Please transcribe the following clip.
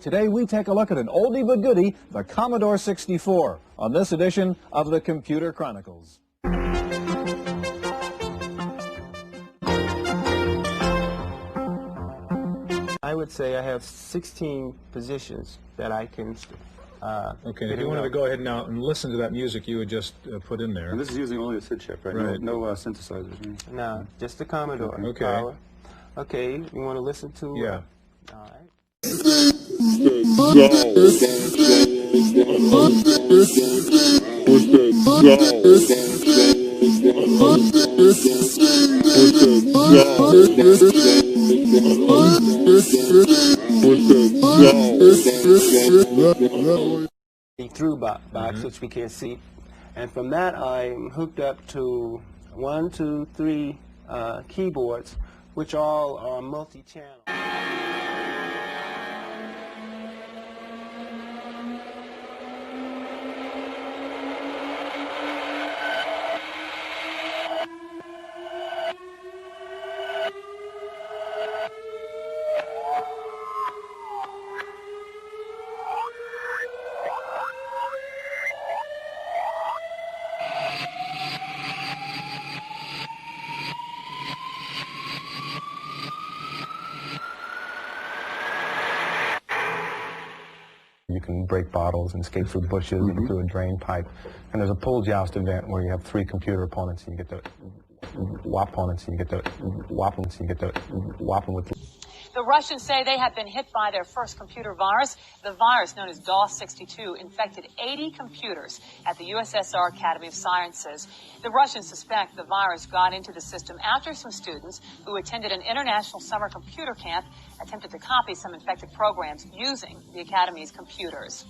Today we take a look at an oldie but goodie, the Commodore 64, on this edition of the Computer Chronicles. I would say I have 16 positions that I can okay, if you wanted to go ahead now and listen to that music you would just put in there. And this is using only a SID chip, right? Right. No synthesizers. Right? No, just the Commodore. Okay. Power. Okay, you want to listen to? Yeah. All right. The through box, which we can't see, and from that I'm hooked up to 1, 2, 3 keyboards, which all are multi-channel. You can break bottles and escape through bushes, through a drain pipe. And there's a pole joust event where you have 3 computer opponents and you get to whop opponents and you get to whop them, and you get to whop them with. The Russians say they have been hit by their first computer virus. The virus, known as DOS-62, infected 80 computers at the USSR Academy of Sciences. The Russians suspect the virus got into the system after some students who attended an international summer computer camp attempted to copy some infected programs using the Academy's computers.